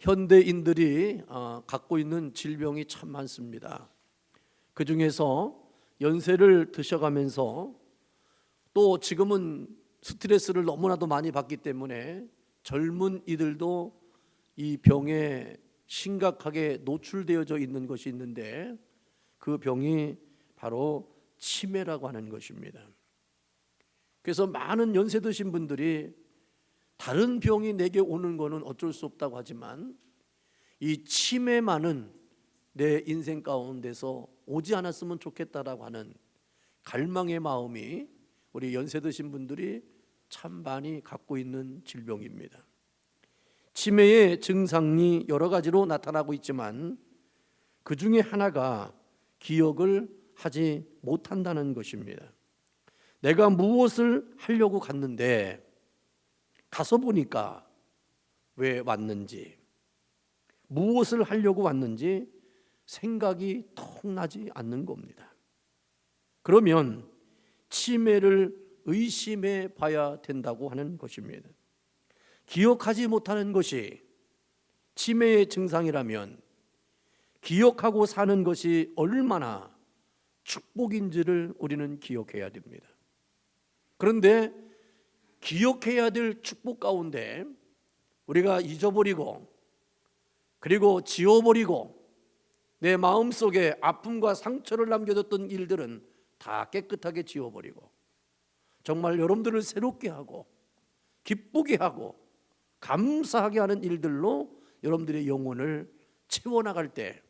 현대인들이 갖고 있는 질병이 참 많습니다. 그 중에서 연세를 드셔가면서 또 지금은 스트레스를 너무나도 많이 받기 때문에 젊은 이들도 이 병에 심각하게 노출되어져 있는 것이 있는데, 그 병이 바로 치매라고 하는 것입니다. 그래서 많은 연세 드신 분들이 다른 병이 내게 오는 것은 어쩔 수 없다고 하지만 이 치매만은 내 인생 가운데서 오지 않았으면 좋겠다라고 하는 갈망의 마음이 우리 연세 드신 분들이 참 많이 갖고 있는 질병입니다. 치매의 증상이 여러 가지로 나타나고 있지만 그 중에 하나가 기억을 하지 못한다는 것입니다. 내가 무엇을 하려고 갔는데 가서 보니까 왜 왔는지, 무엇을 하려고 왔는지 생각이 통 나지 않는 겁니다. 그러면 치매를 의심해 봐야 된다고 하는 것입니다. 기억하지 못하는 것이 치매의 증상이라면 기억하고 사는 것이 얼마나 축복인지를 우리는 기억해야 됩니다. 그런데 기억해야 될 축복 가운데 우리가 잊어버리고 그리고 지워버리고 내 마음속에 아픔과 상처를 남겨뒀던 일들은 다 깨끗하게 지워버리고 정말 여러분들을 새롭게 하고 기쁘게 하고 감사하게 하는 일들로 여러분들의 영혼을 채워나갈 때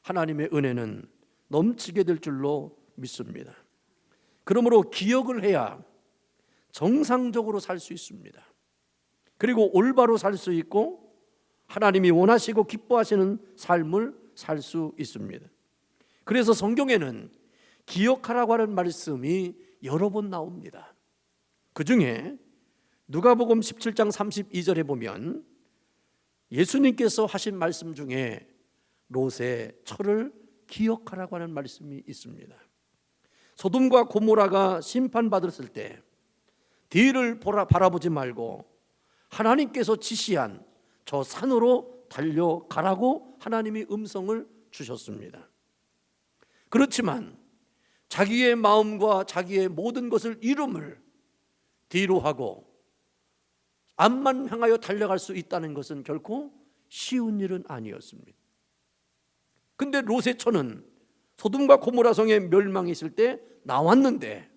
하나님의 은혜는 넘치게 될 줄로 믿습니다. 그러므로 기억을 해야 정상적으로 살 수 있습니다. 그리고 올바로 살 수 있고 하나님이 원하시고 기뻐하시는 삶을 살 수 있습니다. 그래서 성경에는 기억하라고 하는 말씀이 여러 번 나옵니다. 그 중에 누가복음 17장 32절에 보면 예수님께서 하신 말씀 중에 롯의 철을 기억하라고 하는 말씀이 있습니다. 소돔과 고모라가 심판받았을 때 뒤를 바라보지 말고 하나님께서 지시한 저 산으로 달려가라고 하나님이 음성을 주셨습니다. 그렇지만 자기의 마음과 자기의 모든 것을 이름을 뒤로 하고 앞만 향하여 달려갈 수 있다는 것은 결코 쉬운 일은 아니었습니다. 근데 롯의 처는 소돔과 고모라 성에 멸망했을 때 나왔는데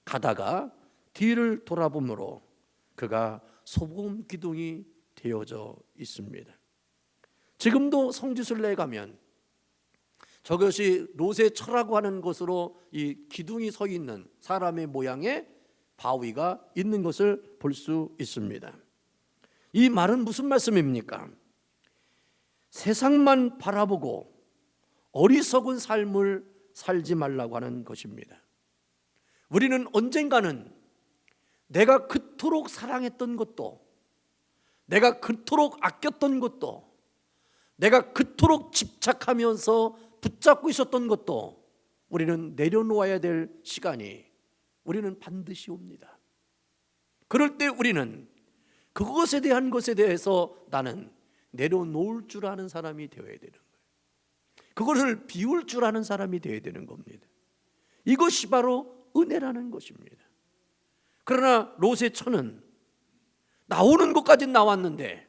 가다가 뒤를 돌아보므로 그가 소금 기둥이 되어져 있습니다. 지금도 성지순례에 가면 저것이 롯의 처라고 하는 것으로 이 기둥이 서 있는 사람의 모양의 바위가 있는 것을 볼 수 있습니다. 이 말은 무슨 말씀입니까? 세상만 바라보고 어리석은 삶을 살지 말라고 하는 것입니다. 우리는 언젠가는 내가 그토록 사랑했던 것도, 내가 그토록 아꼈던 것도, 내가 그토록 집착하면서 붙잡고 있었던 것도 우리는 내려놓아야 될 시간이 우리는 반드시 옵니다. 그럴 때 우리는 그것에 대한 것에 대해서 나는 내려놓을 줄 아는 사람이 되어야 되는 거예요. 그것을 비울 줄 아는 사람이 되어야 되는 겁니다. 이것이 바로 은혜라는 것입니다. 그러나 롯의 처는 나오는 것까지는 나왔는데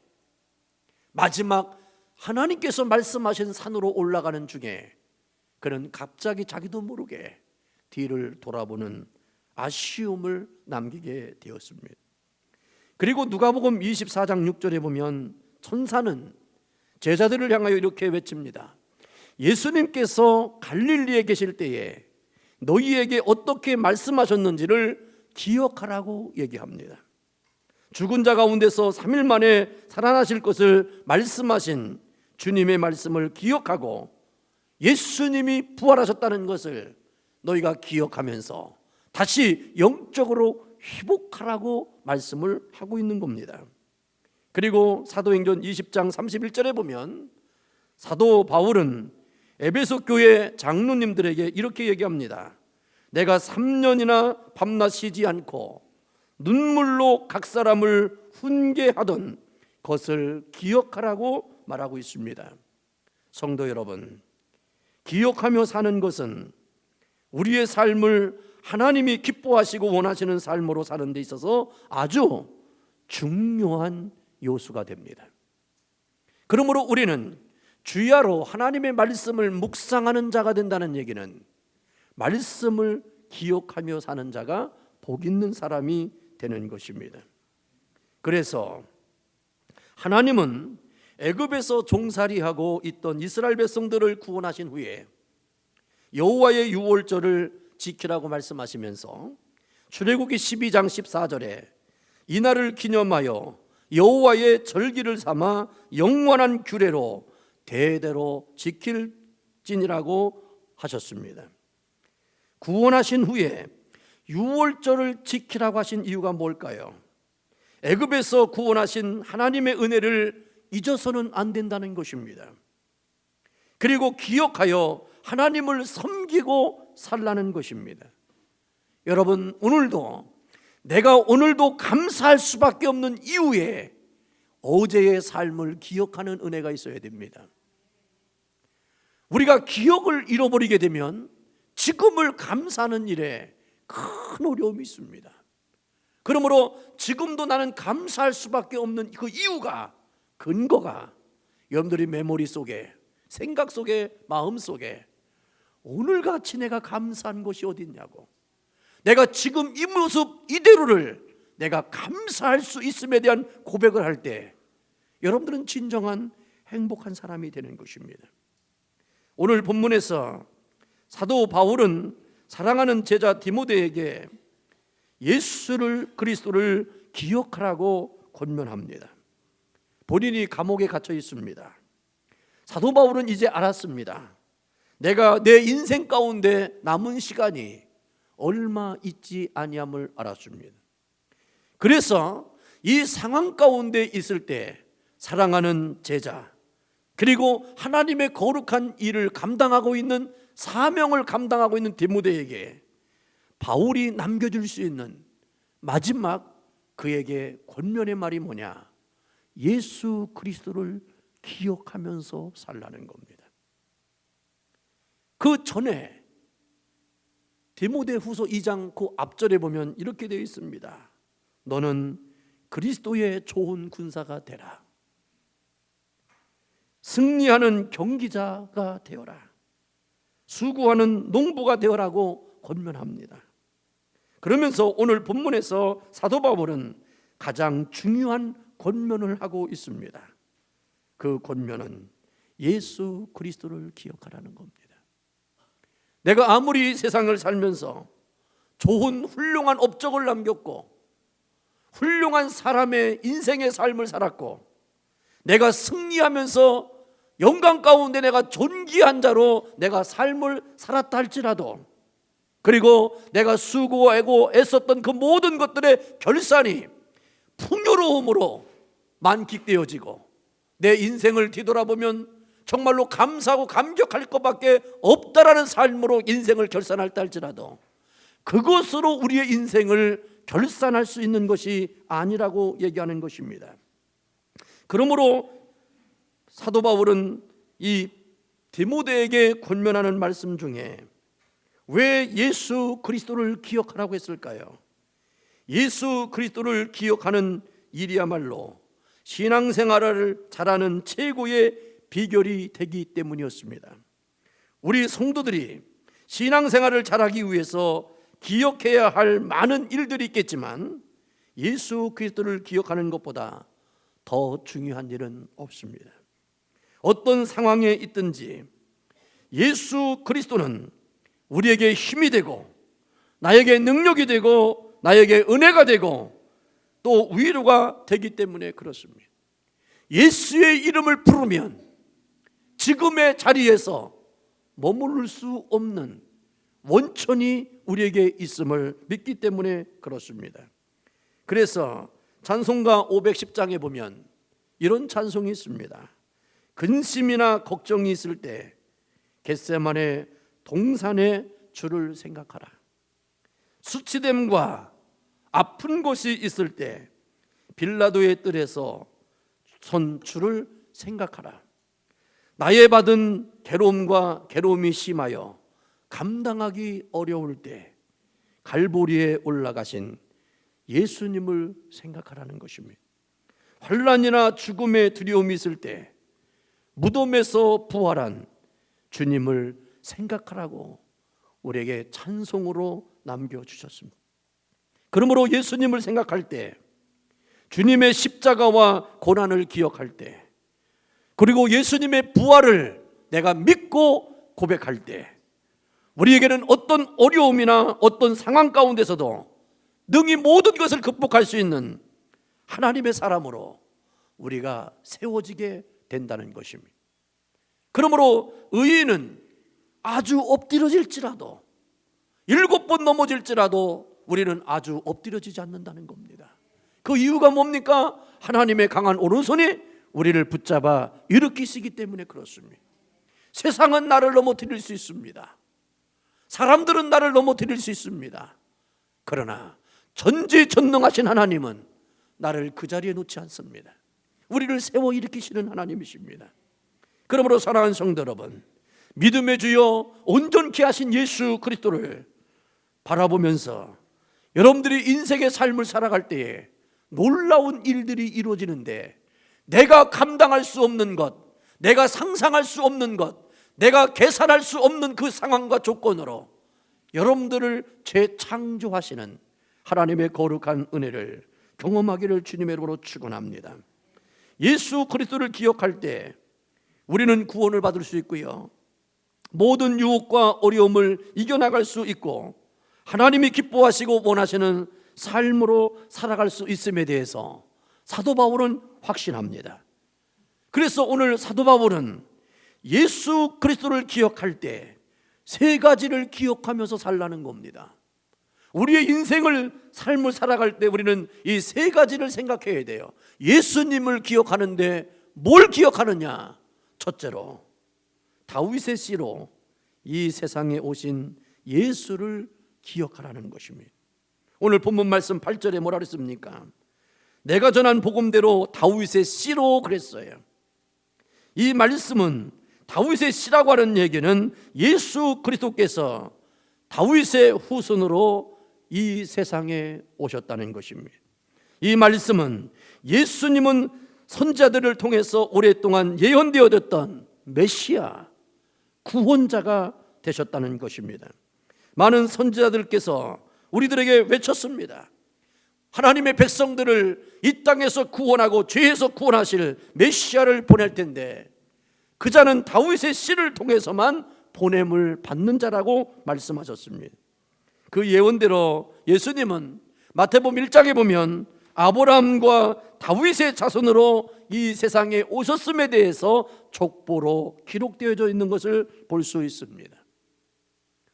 마지막 하나님께서 말씀하신 산으로 올라가는 중에 그는 갑자기 자기도 모르게 뒤를 돌아보는 아쉬움을 남기게 되었습니다. 그리고 누가복음 24장 6절에 보면 천사는 제자들을 향하여 이렇게 외칩니다. 예수님께서 갈릴리에 계실 때에 너희에게 어떻게 말씀하셨는지를 기억하라고 얘기합니다. 죽은 자 가운데서 3일 만에 살아나실 것을 말씀하신 주님의 말씀을 기억하고 예수님이 부활하셨다는 것을 너희가 기억하면서 다시 영적으로 회복하라고 말씀을 하고 있는 겁니다. 그리고 사도행전 20장 31절에 보면 사도 바울은 에베소 교회 장로님들에게 이렇게 얘기합니다. 내가 3년이나 밤낮 쉬지 않고 눈물로 각 사람을 훈계하던 그것을 기억하라고 말하고 있습니다. 성도 여러분, 기억하며 사는 것은 우리의 삶을 하나님이 기뻐하시고 원하시는 삶으로 사는 데 있어서 아주 중요한 요소가 됩니다. 그러므로 우리는 주야로 하나님의 말씀을 묵상하는 자가 된다는 얘기는 말씀을 기억하며 사는 자가 복 있는 사람이 되는 것입니다. 그래서 하나님은 애굽에서 종살이하고 있던 이스라엘 백성들을 구원하신 후에 여호와의 유월절을 지키라고 말씀하시면서 출애굽기 12장 14절에 이날을 기념하여 여호와의 절기를 삼아 영원한 규례로 대대로 지킬지니라고 하셨습니다. 구원하신 후에 유월절을 지키라고 하신 이유가 뭘까요? 애굽에서 구원하신 하나님의 은혜를 잊어서는 안 된다는 것입니다. 그리고 기억하여 하나님을 섬기고 살라는 것입니다. 여러분, 내가 오늘도 감사할 수밖에 없는 이유에 어제의 삶을 기억하는 은혜가 있어야 됩니다. 우리가 기억을 잃어버리게 되면 지금을 감사하는 일에 큰 어려움이 있습니다. 그러므로 지금도 나는 감사할 수밖에 없는 그 이유가, 근거가 여러분들이 메모리 속에, 생각 속에, 마음 속에 오늘같이 내가 감사한 것이 어디 있냐고, 내가 지금 이 모습 이대로를 내가 감사할 수 있음에 대한 고백을 할 때 여러분들은 진정한 행복한 사람이 되는 것입니다. 오늘 본문에서 사도 바울은 사랑하는 제자 디모데에게 예수를 그리스도를 기억하라고 권면합니다. 본인이 감옥에 갇혀 있습니다. 사도 바울은 이제 알았습니다. 내가 내 인생 가운데 남은 시간이 얼마 있지 아니함을 알았습니다. 그래서 이 상황 가운데 있을 때 사랑하는 제자, 그리고 하나님의 거룩한 일을 감당하고 있는, 사명을 감당하고 있는 디모데에게 바울이 남겨줄 수 있는 마지막 그에게 권면의 말이 뭐냐? 예수 그리스도를 기억하면서 살라는 겁니다. 그 전에 디모데후서 2장 그 앞절에 보면 이렇게 되어 있습니다. 너는 그리스도의 좋은 군사가 되라. 승리하는 경기자가 되어라. 수고하는 농부가 되어라고 권면합니다. 그러면서 오늘 본문에서 사도 바울은 가장 중요한 권면을 하고 있습니다. 그 권면은 예수 그리스도를 기억하라는 겁니다. 내가 아무리 세상을 살면서 좋은 훌륭한 업적을 남겼고 훌륭한 사람의 인생의 삶을 살았고 내가 승리하면서 영광 가운데 내가 존귀한 자로 내가 삶을 살았다 할지라도, 그리고 내가 수고하고 애썼던 그 모든 것들의 결산이 풍요로움으로 만끽되어지고 내 인생을 뒤돌아보면 정말로 감사하고 감격할 것밖에 없다라는 삶으로 인생을 결산할다 할지라도 그것으로 우리의 인생을 결산할 수 있는 것이 아니라고 얘기하는 것입니다. 그러므로 사도 바울은 이 디모데에게 권면하는 말씀 중에 왜 예수 그리스도를 기억하라고 했을까요? 예수 그리스도를 기억하는 일이야말로 신앙생활을 잘하는 최고의 비결이 되기 때문이었습니다. 우리 성도들이 신앙생활을 잘하기 위해서 기억해야 할 많은 일들이 있겠지만 예수 그리스도를 기억하는 것보다 더 중요한 일은 없습니다. 어떤 상황에 있든지 예수 그리스도는 우리에게 힘이 되고 나에게 능력이 되고 나에게 은혜가 되고 또 위로가 되기 때문에 그렇습니다. 예수의 이름을 부르면 지금의 자리에서 머무를 수 없는 원천이 우리에게 있음을 믿기 때문에 그렇습니다. 그래서 찬송가 510장에 보면 이런 찬송이 있습니다. 근심이나 걱정이 있을 때 겟세마네 동산의 주를 생각하라. 수치됨과 아픈 곳이 있을 때 빌라도의 뜰에서 주를 생각하라. 나의 받은 괴로움과 괴로움이 심하여 감당하기 어려울 때 갈보리에 올라가신 예수님을 생각하라는 것입니다. 환난이나 죽음의 두려움이 있을 때 무덤에서 부활한 주님을 생각하라고 우리에게 찬송으로 남겨주셨습니다. 그러므로 예수님을 생각할 때, 주님의 십자가와 고난을 기억할 때, 그리고 예수님의 부활을 내가 믿고 고백할 때, 우리에게는 어떤 어려움이나 어떤 상황 가운데서도 능히 모든 것을 극복할 수 있는 하나님의 사람으로 우리가 세워지게 된다는 것입니다. 그러므로 의인은 아주 엎드러질지라도, 7번 넘어질지라도 우리는 아주 엎드려지지 않는다는 겁니다. 그 이유가 뭡니까? 하나님의 강한 오른손이 우리를 붙잡아 일으키시기 때문에 그렇습니다. 세상은 나를 넘어뜨릴 수 있습니다. 사람들은 나를 넘어뜨릴 수 있습니다. 그러나 전지전능하신 하나님은 나를 그 자리에 놓지 않습니다. 우리를 세워 일으키시는 하나님이십니다. 그러므로 사랑하는 성도 여러분, 믿음의 주여 온전케 하신 예수 그리스도를 바라보면서 여러분들이 인생의 삶을 살아갈 때에 놀라운 일들이 이루어지는데, 내가 감당할 수 없는 것, 내가 상상할 수 없는 것, 내가 계산할 수 없는 그 상황과 조건으로 여러분들을 재창조하시는 하나님의 거룩한 은혜를 경험하기를 주님의 이름으로 축원합니다. 예수 그리스도를 기억할 때 우리는 구원을 받을 수 있고요, 모든 유혹과 어려움을 이겨나갈 수 있고 하나님이 기뻐하시고 원하시는 삶으로 살아갈 수 있음에 대해서 사도 바울은 확신합니다. 그래서 오늘 사도 바울은 예수 그리스도를 기억할 때 3가지를 기억하면서 살라는 겁니다. 우리의 인생을, 삶을 살아갈 때 우리는 이 3가지를 생각해야 돼요. 예수님을 기억하는데 뭘 기억하느냐? 첫째로 다윗의 씨로 이 세상에 오신 예수를 기억하라는 것입니다. 오늘 본문 말씀 8절에 뭐라 그랬습니까? 내가 전한 복음대로 다윗의 씨로 그랬어요. 이 말씀은 다윗의 씨라고 하는 얘기는 예수 그리스도께서 다윗의 후손으로 이 세상에 오셨다는 것입니다. 이 말씀은 예수님은 선지자들을 통해서 오랫동안 예언되어졌던 메시아, 구원자가 되셨다는 것입니다. 많은 선지자들께서 우리들에게 외쳤습니다. 하나님의 백성들을 이 땅에서 구원하고 죄에서 구원하실 메시아를 보낼 텐데 그 자는 다윗의 씨를 통해서만 보냄을 받는 자라고 말씀하셨습니다. 그 예언대로 예수님은 마태복음 1장에 보면 아브라함과 다윗의 자손으로 이 세상에 오셨음에 대해서 족보로 기록되어져 있는 것을 볼 수 있습니다.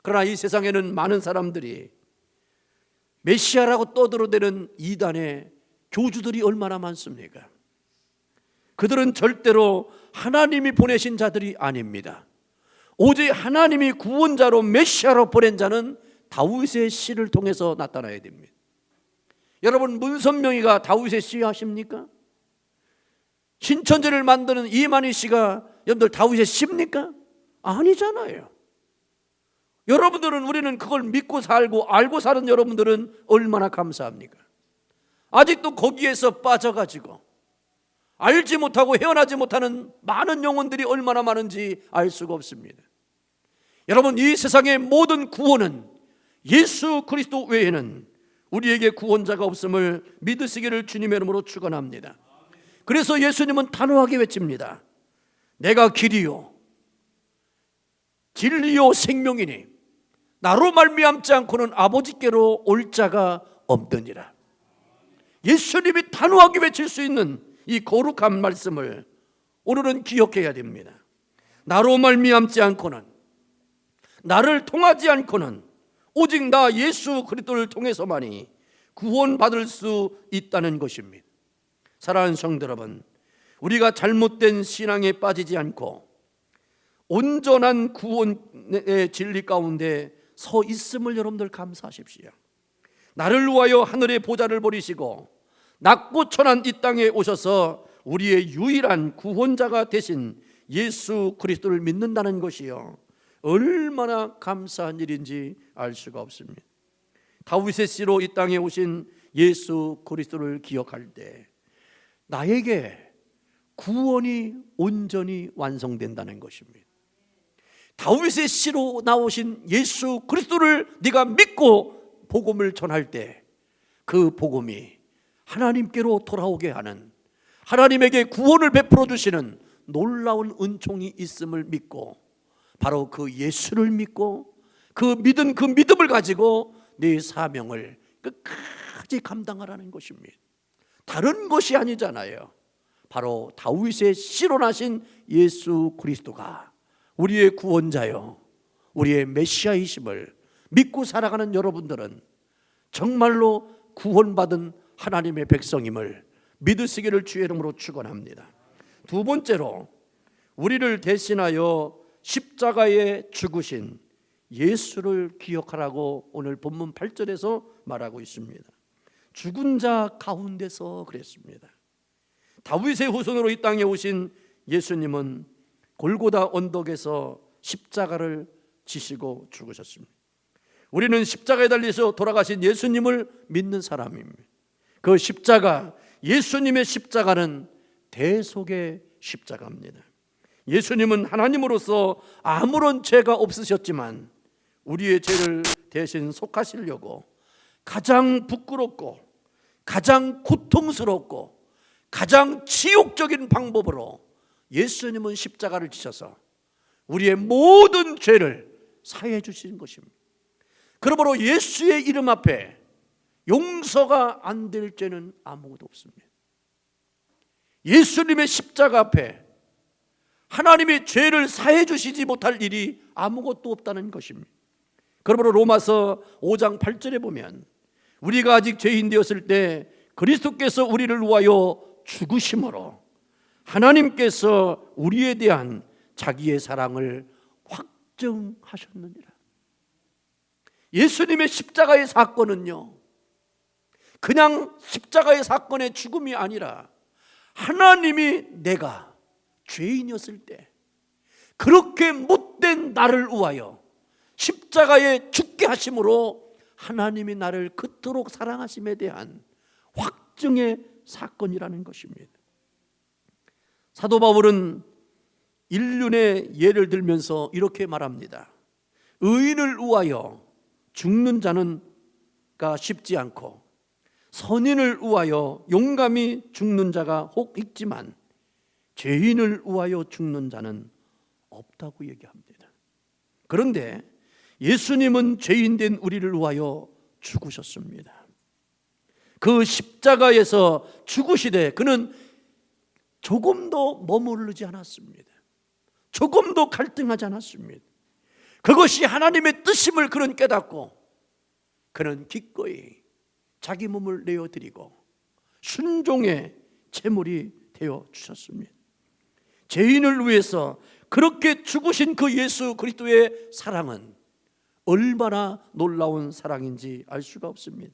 그러나 이 세상에는 많은 사람들이 메시아라고 떠들어대는 이단의 교주들이 얼마나 많습니까? 그들은 절대로 하나님이 보내신 자들이 아닙니다. 오직 하나님이 구원자로 메시아로 보낸 자는 다윗의 씨를 통해서 나타나야 됩니다. 여러분, 문선명이가 다윗의 씨 아십니까? 신천지를 만드는 이만희 씨가 여러분들 다윗의 씨입니까? 아니잖아요. 여러분들은, 우리는 그걸 믿고 살고 알고 사는 여러분들은 얼마나 감사합니까? 아직도 거기에서 빠져가지고 알지 못하고 헤어나지 못하는 많은 영혼들이 얼마나 많은지 알 수가 없습니다. 여러분, 이 세상의 모든 구원은 예수 그리스도 외에는 우리에게 구원자가 없음을 믿으시기를 주님의 이름으로 축원합니다. 그래서 예수님은 단호하게 외칩니다. 내가 길이요 진리요 생명이니 나로 말미암지 않고는 아버지께로 올 자가 없느니라. 예수님이 단호하게 외칠 수 있는 이 거룩한 말씀을 오늘은 기억해야 됩니다. 나로 말미암지 않고는, 나를 통하지 않고는 오직 나 예수 그리스도를 통해서만이 구원받을 수 있다는 것입니다. 사랑하는 성도 여러분, 우리가 잘못된 신앙에 빠지지 않고 온전한 구원의 진리 가운데 서 있음을 여러분들 감사하십시오. 나를 위하여 하늘의 보좌를 버리시고 낮고 천한 이 땅에 오셔서 우리의 유일한 구원자가 되신 예수 그리스도를 믿는다는 것이요, 얼마나 감사한 일인지 알 수가 없습니다. 다윗의 씨로 이 땅에 오신 예수 그리스도를 기억할 때 나에게 구원이 온전히 완성된다는 것입니다. 다윗의 씨로 나오신 예수 그리스도를 네가 믿고 복음을 전할 때 그 복음이 하나님께로 돌아오게 하는, 하나님에게 구원을 베풀어 주시는 놀라운 은총이 있음을 믿고, 바로 그 예수를 믿고 그 믿은 그 믿음을 가지고 네 사명을 끝까지 감당하라는 것입니다. 다른 것이 아니잖아요. 바로 다윗의 씨로 나신 예수 그리스도가 우리의 구원자요, 우리의 메시아이심을 믿고 살아가는 여러분들은 정말로 구원받은 하나님의 백성임을 믿으시기를 주의 이름으로 축원합니다. 두 번째로, 우리를 대신하여 십자가에 죽으신 예수를 기억하라고 오늘 본문 8절에서 말하고 있습니다. 죽은 자 가운데서 그랬습니다. 다윗의 후손으로 이 땅에 오신 예수님은 골고다 언덕에서 십자가를 지시고 죽으셨습니다. 우리는 십자가에 달려서 돌아가신 예수님을 믿는 사람입니다. 그 십자가, 예수님의 십자가는 대속의 십자가입니다. 예수님은 하나님으로서 아무런 죄가 없으셨지만 우리의 죄를 대신 속하시려고 가장 부끄럽고 가장 고통스럽고 가장 치욕적인 방법으로 예수님은 십자가를 지셔서 우리의 모든 죄를 사해 주신 것입니다. 그러므로 예수의 이름 앞에 용서가 안 될 죄는 아무것도 없습니다. 예수님의 십자가 앞에 하나님의 죄를 사해 주시지 못할 일이 아무것도 없다는 것입니다. 그러므로 로마서 5장 8절에 보면 우리가 아직 죄인 되었을 때 그리스도께서 우리를 위하여 죽으심으로 하나님께서 우리에 대한 자기의 사랑을 확증하셨느니라. 예수님의 십자가의 사건은요, 그냥 십자가의 사건의 죽음이 아니라 하나님이 내가 죄인이었을 때 그렇게 못된 나를 위하여 십자가에 죽게 하심으로 하나님이 나를 그토록 사랑하심에 대한 확증의 사건이라는 것입니다. 사도 바울은 인륜의 예를 들면서 이렇게 말합니다. 의인을 위하여 죽는 자는가 쉽지 않고 선인을 위하여 용감히 죽는 자가 혹 있지만 죄인을 위하여 죽는 자는 없다고 얘기합니다. 그런데 예수님은 죄인된 우리를 위하여 죽으셨습니다. 그 십자가에서 죽으시되 그는 조금도 머무르지 않았습니다. 조금도 갈등하지 않았습니다. 그것이 하나님의 뜻임을 그는 깨닫고 그는 기꺼이 자기 몸을 내어드리고 순종의 제물이 되어 주셨습니다. 죄인을 위해서 그렇게 죽으신 그 예수 그리스도의 사랑은 얼마나 놀라운 사랑인지 알 수가 없습니다.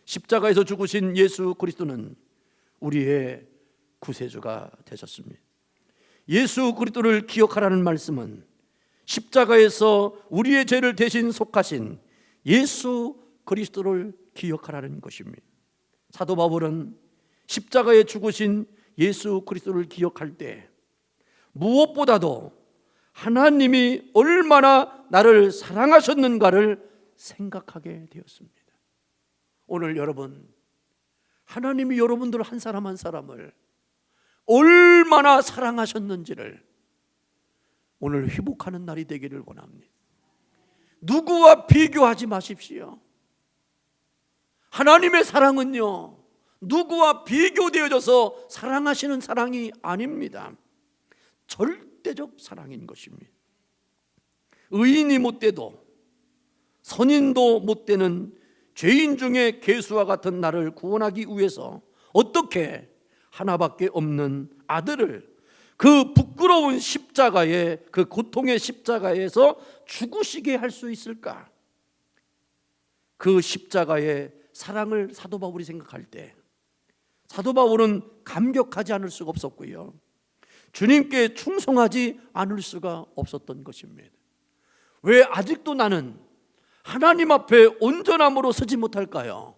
십자가에서 죽으신 예수 그리스도는 우리의 구세주가 되셨습니다. 예수 그리스도를 기억하라는 말씀은 십자가에서 우리의 죄를 대신 속하신 예수 그리스도를 기억하라는 것입니다. 사도 바울은 십자가에 죽으신 예수 그리스도를 기억할 때 무엇보다도 하나님이 얼마나 나를 사랑하셨는가를 생각하게 되었습니다. 오늘 여러분, 하나님이 여러분들 한 사람 한 사람을 얼마나 사랑하셨는지를 오늘 회복하는 날이 되기를 원합니다. 누구와 비교하지 마십시오. 하나님의 사랑은요, 누구와 비교되어져서 사랑하시는 사랑이 아닙니다. 절대적 사랑인 것입니다. 의인이 못돼도 선인도 못되는 죄인 중에 개수와 같은 나를 구원하기 위해서 어떻게 하나밖에 없는 아들을 그 부끄러운 십자가에, 그 고통의 십자가에서 죽으시게 할 수 있을까? 그 십자가의 사랑을 사도 바울이 생각할 때 사도 바울은 감격하지 않을 수가 없었고요, 주님께 충성하지 않을 수가 없었던 것입니다. 왜 아직도 나는 하나님 앞에 온전함으로 서지 못할까요?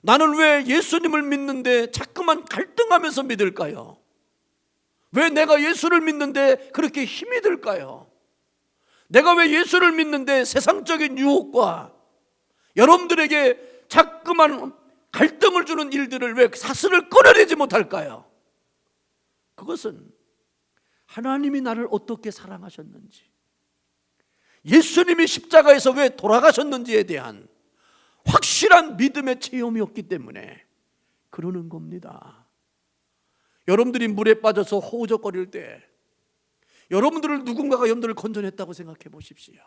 나는 왜 예수님을 믿는데 자꾸만 갈등하면서 믿을까요? 왜 내가 예수를 믿는데 그렇게 힘이 들까요? 내가 왜 예수를 믿는데 세상적인 유혹과 여러분들에게 자꾸만 갈등을 주는 일들을 왜 사슬을 끊어내지 못할까요? 그것은 하나님이 나를 어떻게 사랑하셨는지, 예수님이 십자가에서 왜 돌아가셨는지에 대한 확실한 믿음의 체험이 없기 때문에 그러는 겁니다. 여러분들이 물에 빠져서 허우적거릴 때 여러분들을 누군가가 여러분들을 건져냈다고 생각해 보십시오.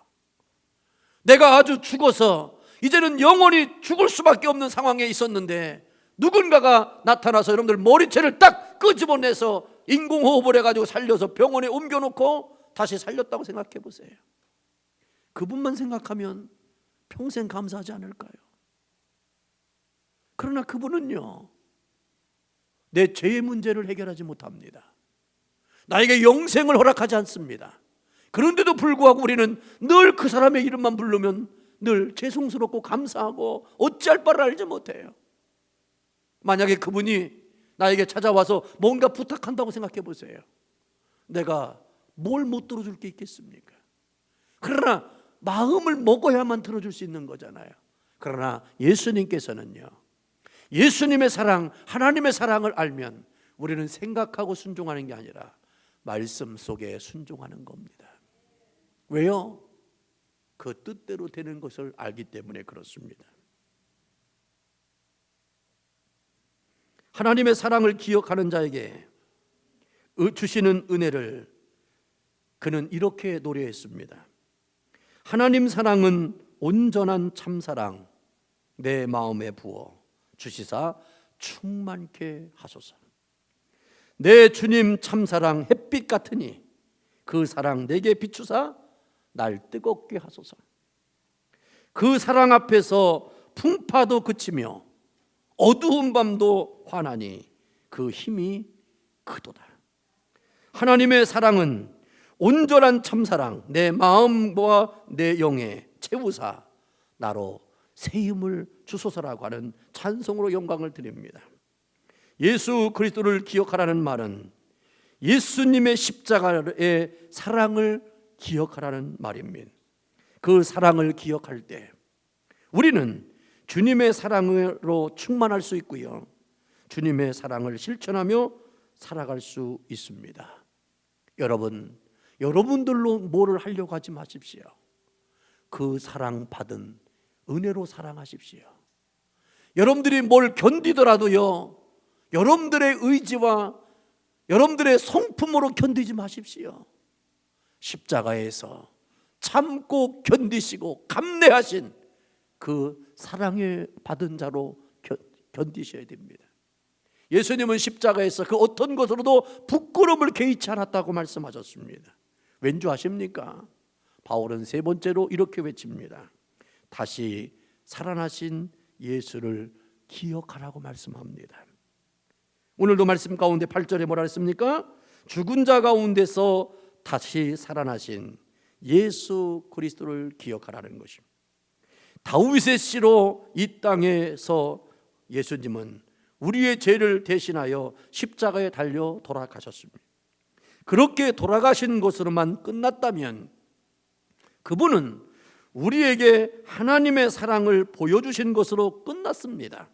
내가 아주 죽어서 이제는 영원히 죽을 수밖에 없는 상황에 있었는데 누군가가 나타나서 여러분들 머리채를 딱 끄집어내서 인공호흡을 해가지고 살려서 병원에 옮겨놓고 다시 살렸다고 생각해 보세요. 그분만 생각하면 평생 감사하지 않을까요? 그러나 그분은요, 내 죄의 문제를 해결하지 못합니다. 나에게 영생을 허락하지 않습니다. 그런데도 불구하고 우리는 늘 그 사람의 이름만 부르면 늘 죄송스럽고 감사하고 어찌할 바를 알지 못해요. 만약에 그분이 나에게 찾아와서 뭔가 부탁한다고 생각해 보세요. 내가 뭘 못 들어줄 게 있겠습니까? 그러나 마음을 먹어야만 들어줄 수 있는 거잖아요. 그러나 예수님께서는요, 예수님의 사랑, 하나님의 사랑을 알면 우리는 생각하고 순종하는 게 아니라 말씀 속에 순종하는 겁니다. 왜요? 그 뜻대로 되는 것을 알기 때문에 그렇습니다. 하나님의 사랑을 기억하는 자에게 주시는 은혜를 그는 이렇게 노래했습니다. 하나님 사랑은 온전한 참사랑 내 마음에 부어 주시사 충만케 하소서. 내 주님 참사랑 햇빛 같으니 그 사랑 내게 비추사 날 뜨겁게 하소서. 그 사랑 앞에서 풍파도 그치며 어두운 밤도 환하니 그 힘이 크도다. 하나님의 사랑은 온전한 참사랑 내 마음과 내 영에 채우사 나로 새 힘을 주소서라고 하는 찬송으로 영광을 드립니다. 예수 그리스도를 기억하라는 말은 예수님의 십자가의 사랑을 기억하라는 말입니다. 그 사랑을 기억할 때 우리는 주님의 사랑으로 충만할 수 있고요, 주님의 사랑을 실천하며 살아갈 수 있습니다. 여러분들로 뭐를 하려고 하지 마십시오. 그 사랑 받은 은혜로 사랑하십시오. 여러분들이 뭘 견디더라도요, 여러분들의 의지와 여러분들의 성품으로 견디지 마십시오. 십자가에서 참고 견디시고 감내하신 그 사랑에 받은 자로 견디셔야 됩니다. 예수님은 십자가에서 그 어떤 것으로도 부끄러움을 개의치 않았다고 말씀하셨습니다. 왠지 아십니까? 바울은 세 번째로 이렇게 외칩니다. 다시 살아나신 예수를 기억하라고 말씀합니다. 오늘도 말씀 가운데 8절에 뭐라 했습니까? 죽은 자 가운데서 다시 살아나신 예수 그리스도를 기억하라는 것입니다. 다윗의 씨로 이 땅에서 예수님은 우리의 죄를 대신하여 십자가에 달려 돌아가셨습니다. 그렇게 돌아가신 것으로만 끝났다면 그분은 우리에게 하나님의 사랑을 보여주신 것으로 끝났습니다.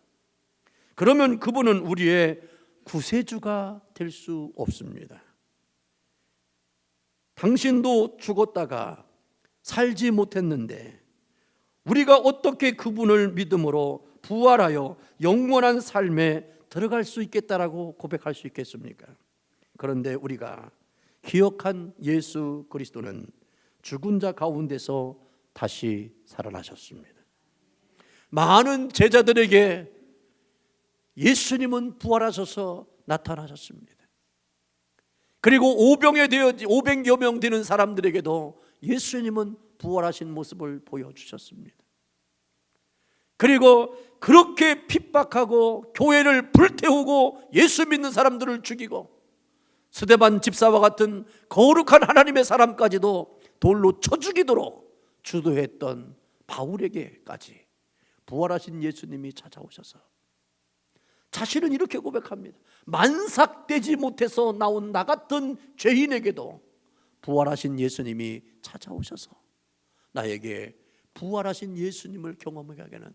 그러면 그분은 우리의 구세주가 될 수 없습니다. 당신도 죽었다가 살지 못했는데 우리가 어떻게 그분을 믿음으로 부활하여 영원한 삶에 들어갈 수 있겠다라고 고백할 수 있겠습니까? 그런데 우리가 기억한 예수 그리스도는 죽은 자 가운데서 다시 살아나셨습니다. 많은 제자들에게 예수님은 부활하셔서 나타나셨습니다. 그리고 500여 명 되는 사람들에게도 예수님은 부활하신 모습을 보여주셨습니다. 그리고 그렇게 핍박하고 교회를 불태우고 예수 믿는 사람들을 죽이고 스데반 집사와 같은 거룩한 하나님의 사람까지도 돌로 쳐 죽이도록 주도했던 바울에게까지 부활하신 예수님이 찾아오셔서 자신은 이렇게 고백합니다. 만삭되지 못해서 나온 나 같은 죄인에게도 부활하신 예수님이 찾아오셔서 나에게 부활하신 예수님을 경험하게 하는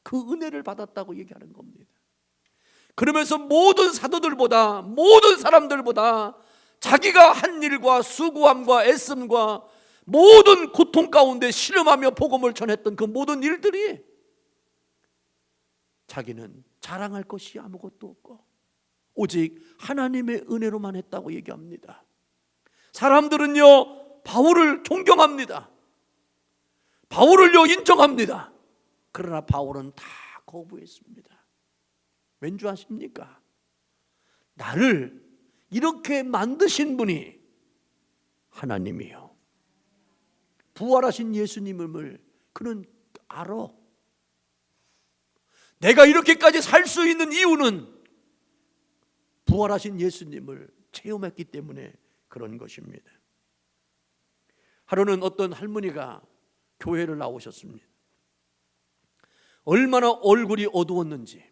그 은혜를 받았다고 얘기하는 겁니다. 그러면서 모든 사도들보다, 모든 사람들보다 자기가 한 일과 수고함과 애씀과 모든 고통 가운데 신음하며 복음을 전했던 그 모든 일들이 자기는 자랑할 것이 아무것도 없고 오직 하나님의 은혜로만 했다고 얘기합니다. 사람들은요 바울을 존경합니다. 바울을요 인정합니다. 그러나 바울은 다 거부했습니다. 왠지 아십니까? 나를 이렇게 만드신 분이 하나님이요, 부활하신 예수님을 그는 알아. 내가 이렇게까지 살 수 있는 이유는 부활하신 예수님을 체험했기 때문에 그런 것입니다. 하루는 어떤 할머니가 교회를 나오셨습니다. 얼마나 얼굴이 어두웠는지,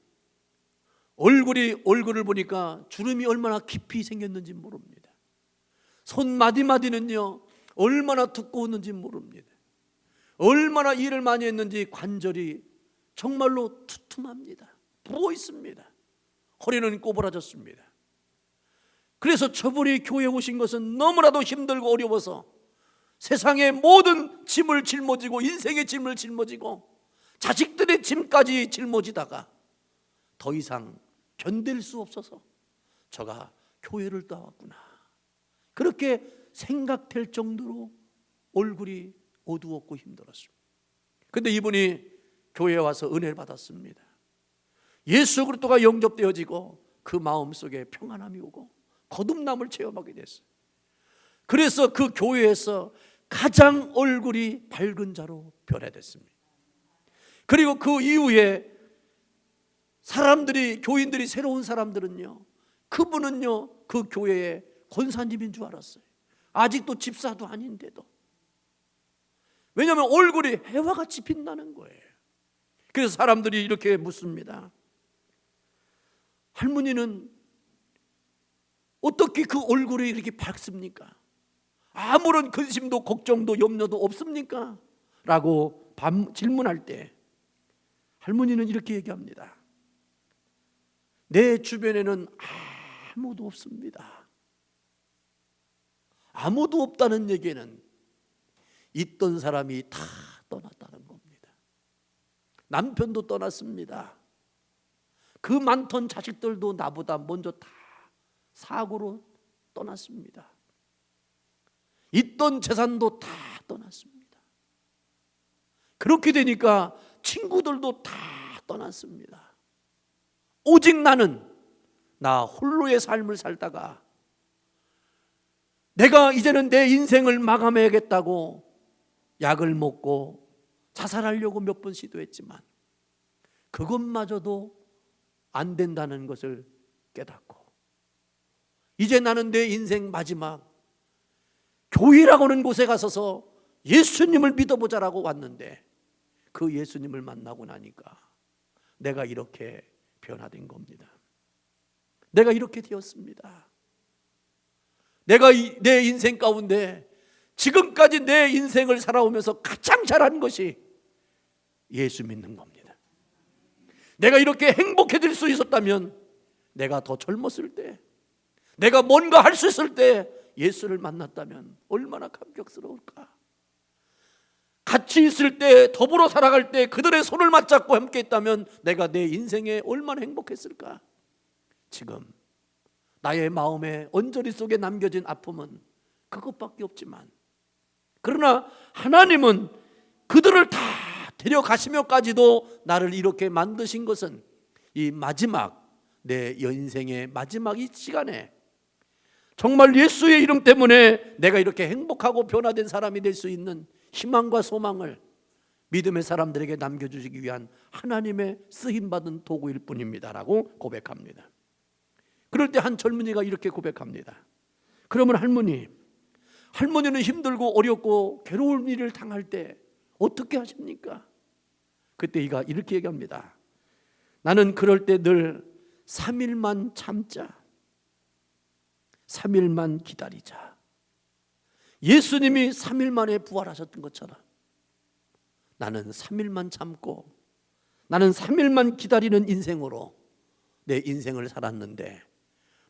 얼굴을 보니까 주름이 얼마나 깊이 생겼는지 모릅니다. 손 마디마디는요 얼마나 두꺼웠는지 모릅니다. 얼마나 일을 많이 했는지 관절이 정말로 투툼합니다. 부어 있습니다. 허리는 꼬부라졌습니다. 그래서 저분이 교회에 오신 것은 너무나도 힘들고 어려워서 세상의 모든 짐을 짊어지고 인생의 짐을 짊어지고 자식들의 짐까지 짊어지다가 더 이상 견딜 수 없어서 저가 교회를 떠왔구나, 그렇게 생각될 정도로 얼굴이 어두웠고 힘들었습니다. 그런데 이분이 교회에 와서 은혜를 받았습니다. 예수 그리스도가 영접되어지고 그 마음속에 평안함이 오고 거듭남을 체험하게 됐어요. 그래서 그 교회에서 가장 얼굴이 밝은 자로 변화됐습니다. 그리고 그 이후에 사람들이, 교인들이, 새로운 사람들은요 그분은요 그 교회의 권사님인 줄 알았어요. 아직도 집사도 아닌데도. 왜냐하면 얼굴이 해와 같이 빛나는 거예요. 그래서 사람들이 이렇게 묻습니다. 할머니는 어떻게 그 얼굴이 이렇게 밝습니까? 아무런 근심도 걱정도 염려도 없습니까? 라고 질문할 때 할머니는 이렇게 얘기합니다. 내 주변에는 아무도 없습니다. 아무도 없다는 얘기는 있던 사람이 다 떠났다는 겁니다. 남편도 떠났습니다. 그 많던 자식들도 나보다 먼저 다 사고로 떠났습니다. 있던 재산도 다 떠났습니다. 그렇게 되니까 친구들도 다 떠났습니다. 오직 나는 나 홀로의 삶을 살다가 내가 이제는 내 인생을 마감해야겠다고 약을 먹고 자살하려고 몇 번 시도했지만 그것마저도 안 된다는 것을 깨닫고 이제 나는 내 인생 마지막 교회라고 하는 곳에 가서서 예수님을 믿어보자라고 왔는데 그 예수님을 만나고 나니까 내가 이렇게 변화된 겁니다. 내가 이렇게 되었습니다. 내가 내 인생 가운데 지금까지 내 인생을 살아오면서 가장 잘한 것이 예수 믿는 겁니다. 내가 이렇게 행복해질 수 있었다면 내가 더 젊었을 때, 내가 뭔가 할 수 있을 때 예수를 만났다면 얼마나 감격스러울까. 같이 있을 때, 더불어 살아갈 때 그들의 손을 맞잡고 함께 했다면 내가 내 인생에 얼마나 행복했을까. 지금 나의 마음에 언저리 속에 남겨진 아픔은 그것밖에 없지만, 그러나 하나님은 그들을 다 데려가시며까지도 나를 이렇게 만드신 것은 이 마지막, 내 인생의 마지막 이 시간에 정말 예수의 이름 때문에 내가 이렇게 행복하고 변화된 사람이 될 수 있는 희망과 소망을 믿음의 사람들에게 남겨주시기 위한 하나님의 쓰임받은 도구일 뿐입니다라고 고백합니다. 그럴 때 한 젊은이가 이렇게 고백합니다. 그러면 할머니는 힘들고 어렵고 괴로운 일을 당할 때 어떻게 하십니까? 그때 이가 이렇게 얘기합니다. 나는 그럴 때 늘 3일만 참자. 3일만 기다리자. 예수님이 3일 만에 부활하셨던 것처럼 나는 3일만 참고 나는 3일만 기다리는 인생으로 내 인생을 살았는데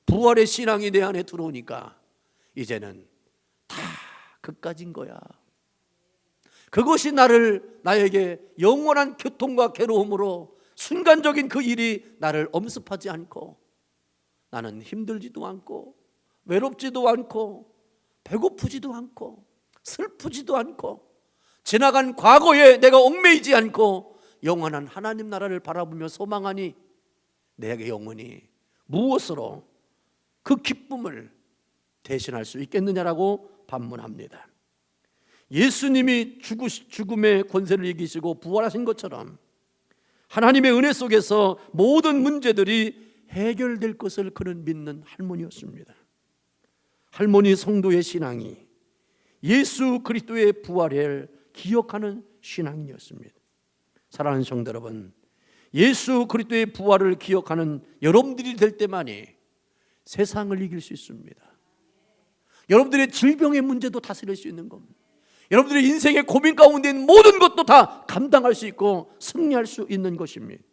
부활의 신앙이 내 안에 들어오니까 이제는 다 그까진 거야. 그것이 나에게 영원한 고통과 괴로움으로 순간적인 그 일이 나를 엄습하지 않고 나는 힘들지도 않고 외롭지도 않고 배고프지도 않고 슬프지도 않고 지나간 과거에 내가 얽매이지 않고 영원한 하나님 나라를 바라보며 소망하니 내게 영원히 무엇으로 그 기쁨을 대신할 수 있겠느냐라고 반문합니다. 예수님이 죽음의 권세를 이기시고 부활하신 것처럼 하나님의 은혜 속에서 모든 문제들이 해결될 것을 그는 믿는 할머니였습니다. 할머니 성도의 신앙이 예수 그리스도의 부활을 기억하는 신앙이었습니다. 사랑하는 성도 여러분, 예수 그리스도의 부활을 기억하는 여러분들이 될 때만이 세상을 이길 수 있습니다. 여러분들의 질병의 문제도 다스릴 수 있는 겁니다. 여러분들의 인생의 고민 가운데 있는 모든 것도 다 감당할 수 있고 승리할 수 있는 것입니다.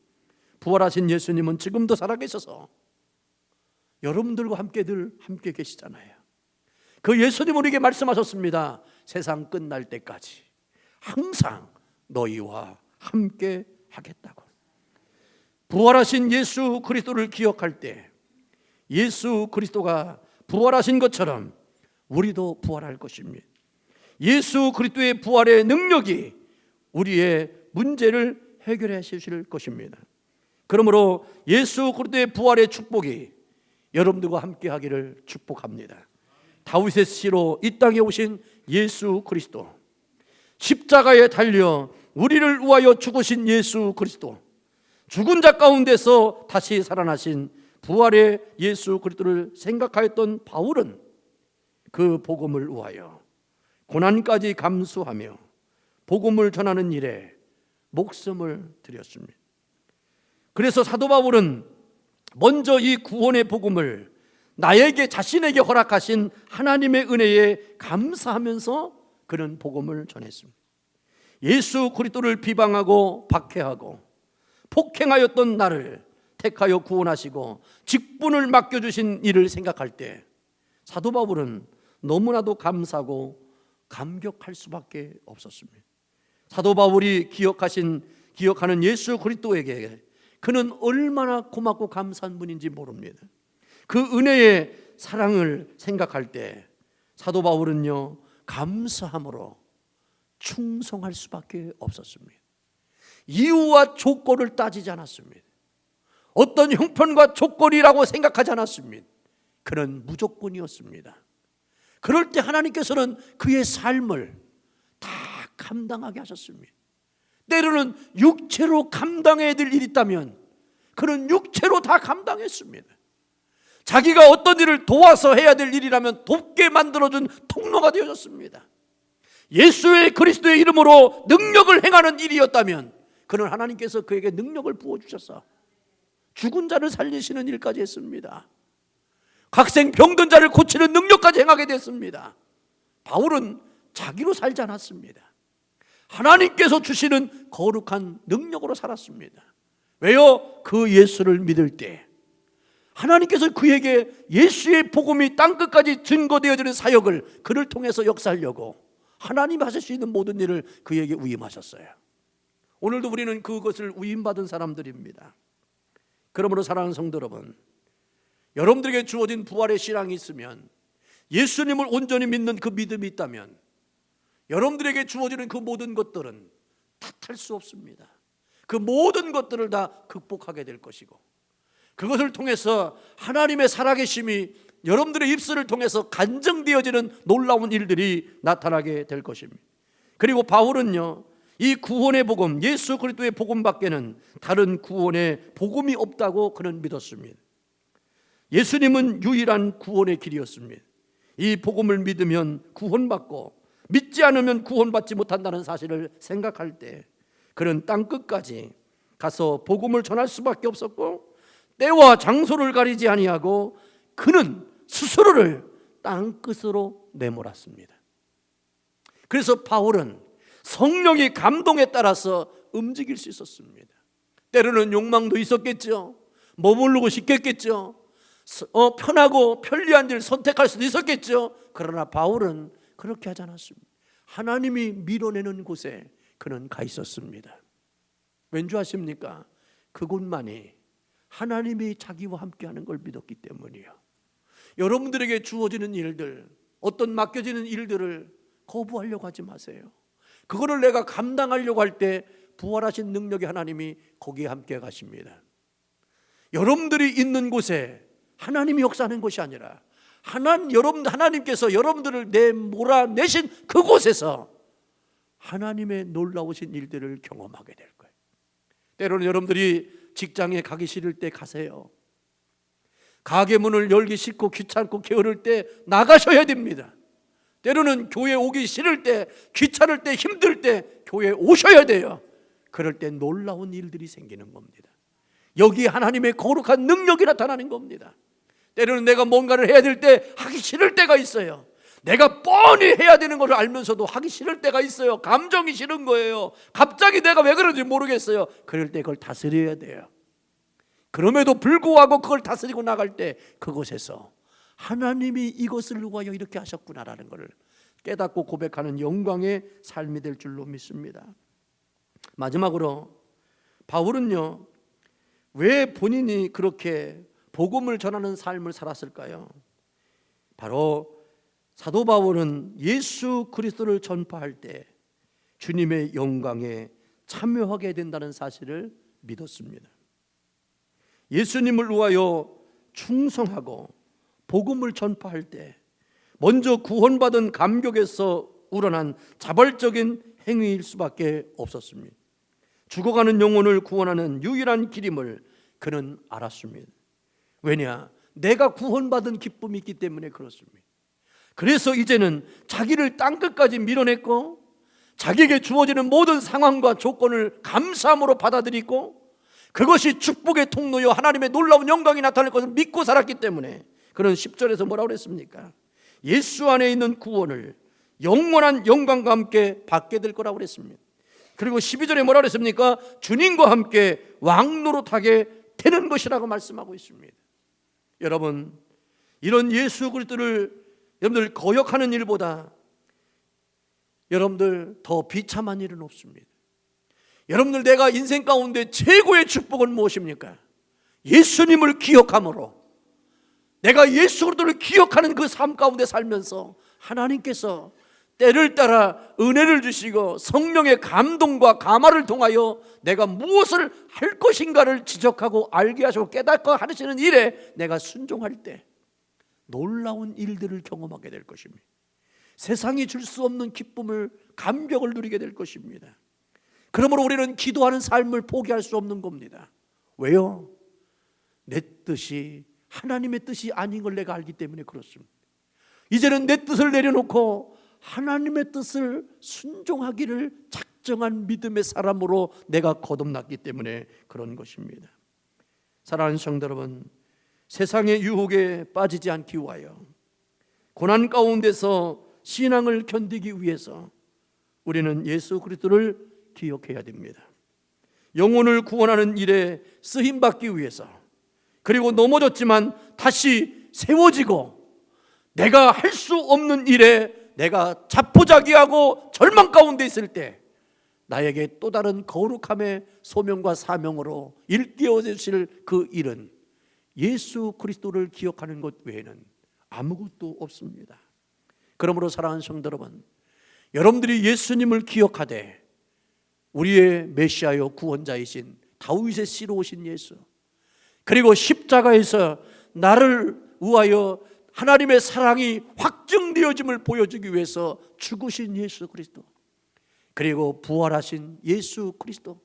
부활하신 예수님은 지금도 살아계셔서 여러분들과 늘 함께 계시잖아요. 그 예수님 우리에게 말씀하셨습니다. 세상 끝날 때까지 항상 너희와 함께 하겠다고. 부활하신 예수 그리스도를 기억할 때 예수 그리스도가 부활하신 것처럼 우리도 부활할 것입니다. 예수 그리스도의 부활의 능력이 우리의 문제를 해결해 주실 것입니다. 그러므로 예수 그리스도의 부활의 축복이 여러분들과 함께 하기를 축복합니다. 다윗의 씨로 이 땅에 오신 예수 그리스도, 십자가에 달려 우리를 위하여 죽으신 예수 그리스도, 죽은 자 가운데서 다시 살아나신 부활의 예수 그리스도를 생각하였던 바울은 그 복음을 위하여 고난까지 감수하며 복음을 전하는 일에 목숨을 드렸습니다. 그래서 사도 바울은 먼저 이 구원의 복음을 나에게 자신에게 허락하신 하나님의 은혜에 감사하면서 그는 복음을 전했습니다. 예수 그리스도를 비방하고 박해하고 폭행하였던 나를 택하여 구원하시고 직분을 맡겨주신 일을 생각할 때 사도 바울은 너무나도 감사하고 감격할 수밖에 없었습니다. 사도 바울이 기억하는 예수 그리스도에게 그는 얼마나 고맙고 감사한 분인지 모릅니다. 그 은혜의 사랑을 생각할 때 사도 바울은요 감사함으로 충성할 수밖에 없었습니다. 이유와 조건을 따지지 않았습니다. 어떤 형편과 조건이라고 생각하지 않았습니다. 그는 무조건이었습니다. 그럴 때 하나님께서는 그의 삶을 다 감당하게 하셨습니다. 때로는 육체로 감당해야 될 일이 있다면 그는 육체로 다 감당했습니다. 자기가 어떤 일을 도와서 해야 될 일이라면 돕게 만들어준 통로가 되어졌습니다. 예수의 그리스도의 이름으로 능력을 행하는 일이었다면 그는 하나님께서 그에게 능력을 부어주셔서 죽은 자를 살리시는 일까지 했습니다. 각생 병든 자를 고치는 능력까지 행하게 됐습니다. 바울은 자기로 살지 않았습니다. 하나님께서 주시는 거룩한 능력으로 살았습니다. 왜요? 그 예수를 믿을 때 하나님께서 그에게 예수의 복음이 땅끝까지 증거되어지는 사역을 그를 통해서 역사하려고 하나님이 하실 수 있는 모든 일을 그에게 위임하셨어요. 오늘도 우리는 그것을 위임받은 사람들입니다. 그러므로 사랑하는 성도 여러분, 여러분들에게 주어진 부활의 신앙이 있으면, 예수님을 온전히 믿는 그 믿음이 있다면 여러분들에게 주어지는 그 모든 것들은 탓할 수 없습니다. 그 모든 것들을 다 극복하게 될 것이고, 그것을 통해서 하나님의 살아계심이 여러분들의 입술을 통해서 간증되어지는 놀라운 일들이 나타나게 될 것입니다. 그리고 바울은요 이 구원의 복음, 예수 그리스도의 복음밖에는 다른 구원의 복음이 없다고 그는 믿었습니다. 예수님은 유일한 구원의 길이었습니다. 이 복음을 믿으면 구원받고 믿지 않으면 구원받지 못한다는 사실을 생각할 때 그는 땅끝까지 가서 복음을 전할 수밖에 없었고, 때와 장소를 가리지 아니하고 그는 스스로를 땅끝으로 내몰았습니다. 그래서 바울은 성령의 감동에 따라서 움직일 수 있었습니다. 때로는 욕망도 있었겠죠. 머무르고 싶겠죠. 편하고 편리한 일을 선택할 수도 있었겠죠. 그러나 바울은 그렇게 하지 않았습니다. 하나님이 밀어내는 곳에 그는 가 있었습니다. 왠지 아십니까? 그곳만이 하나님이 자기와 함께하는 걸 믿었기 때문이에요. 여러분들에게 주어지는 일들, 어떤 맡겨지는 일들을 거부하려고 하지 마세요. 그거를 내가 감당하려고 할 때 부활하신 능력의 하나님이 거기에 함께 가십니다. 여러분들이 있는 곳에 하나님이 역사하는 것이 아니라 하나님께서 여러분들을 몰아내신 그곳에서 하나님의 놀라우신 일들을 경험하게 될 거예요. 때로는 여러분들이 직장에 가기 싫을 때 가세요. 가게 문을 열기 싫고 귀찮고 게으를 때 나가셔야 됩니다. 때로는 교회 오기 싫을 때, 귀찮을 때, 힘들 때 교회 오셔야 돼요. 그럴 때 놀라운 일들이 생기는 겁니다. 여기 하나님의 거룩한 능력이 나타나는 겁니다. 때로는 내가 뭔가를 해야 될 때 하기 싫을 때가 있어요. 내가 뻔히 해야 되는 것을 알면서도 하기 싫을 때가 있어요. 감정이 싫은 거예요. 갑자기 내가 왜 그런지 모르겠어요. 그럴 때 그걸 다스려야 돼요. 그럼에도 불구하고 그걸 다스리고 나갈 때 그곳에서 하나님이 이것을 위하여 이렇게 하셨구나라는 것을 깨닫고 고백하는 영광의 삶이 될 줄로 믿습니다. 마지막으로 바울은요, 왜 본인이 그렇게 복음을 전하는 삶을 살았을까요? 바로 사도 바울은 예수 그리스도를 전파할 때 주님의 영광에 참여하게 된다는 사실을 믿었습니다. 예수님을 위하여 충성하고 복음을 전파할 때 먼저 구원받은 감격에서 우러난 자발적인 행위일 수밖에 없었습니다. 죽어가는 영혼을 구원하는 유일한 길임을 그는 알았습니다. 왜냐? 내가 구원받은 기쁨이 있기 때문에 그렇습니다. 그래서 이제는 자기를 땅끝까지 밀어냈고 자기에게 주어지는 모든 상황과 조건을 감사함으로 받아들이고 그것이 축복의 통로요 하나님의 놀라운 영광이 나타날 것을 믿고 살았기 때문에 그는 10절에서 뭐라고 그랬습니까? 예수 안에 있는 구원을 영원한 영광과 함께 받게 될 거라고 그랬습니다. 그리고 12절에 뭐라고 그랬습니까? 주님과 함께 왕노릇하게 되는 것이라고 말씀하고 있습니다. 여러분, 이런 예수 그리스도를 여러분들 거역하는 일보다 여러분들 더 비참한 일은 없습니다. 여러분들 내가 인생 가운데 최고의 축복은 무엇입니까? 예수님을 기억함으로 내가 예수 그리스도를 기억하는 그 삶 가운데 살면서 하나님께서 때를 따라 은혜를 주시고 성령의 감동과 감화를 통하여 내가 무엇을 할 것인가를 지적하고 알게 하시고 깨닫고 하시는 일에 내가 순종할 때 놀라운 일들을 경험하게 될 것입니다. 세상이 줄 수 없는 기쁨을, 감격을 누리게 될 것입니다. 그러므로 우리는 기도하는 삶을 포기할 수 없는 겁니다. 왜요? 내 뜻이 하나님의 뜻이 아닌 걸 내가 알기 때문에 그렇습니다. 이제는 내 뜻을 내려놓고 하나님의 뜻을 순종하기를 작정한 믿음의 사람으로 내가 거듭났기 때문에 그런 것입니다. 사랑하는 성도 여러분, 세상의 유혹에 빠지지 않기 위하여 고난 가운데서 신앙을 견디기 위해서 우리는 예수 그리스도를 기억해야 됩니다. 영혼을 구원하는 일에 쓰임받기 위해서, 그리고 넘어졌지만 다시 세워지고 내가 할 수 없는 일에 내가 자포자기하고 절망 가운데 있을 때 나에게 또 다른 거룩함의 소명과 사명으로 일깨워 주실 그 일은 예수 그리스도를 기억하는 것 외에는 아무것도 없습니다. 그러므로 사랑하는 성도 여러분, 여러분들이 예수님을 기억하되 우리의 메시아요 구원자이신 다윗의 씨로 오신 예수, 그리고 십자가에서 나를 위하여 하나님의 사랑이 확증되어짐을 보여주기 위해서 죽으신 예수 그리스도, 그리고 부활하신 예수 그리스도,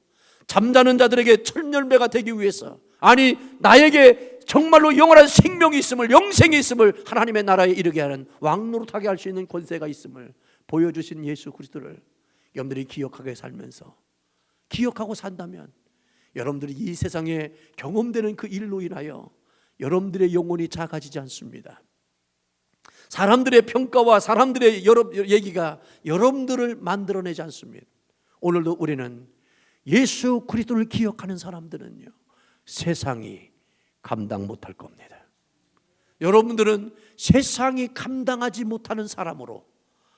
잠자는 자들에게 첫 열매가 되기 위해서, 아니 나에게 정말로 영원한 생명이 있음을, 영생이 있음을, 하나님의 나라에 이르게 하는 왕노릇하게 할 수 있는 권세가 있음을 보여주신 예수 그리스도를 여러분들이 기억하게 살면서, 기억하고 산다면 여러분들이 이 세상에 경험되는 그 일로 인하여 여러분들의 영혼이 작아지지 않습니다. 사람들의 평가와 사람들의 얘기가 여러분들을 만들어내지 않습니다. 오늘도 우리는 예수 그리스도를 기억하는 사람들은요, 세상이 감당 못할 겁니다. 여러분들은 세상이 감당하지 못하는 사람으로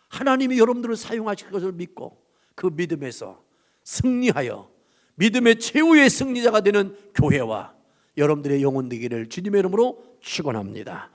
하나님이 여러분들을 사용하실 것을 믿고 그 믿음에서 승리하여 믿음의 최후의 승리자가 되는 교회와 여러분들의 영혼 되기를 주님의 이름으로 축원합니다.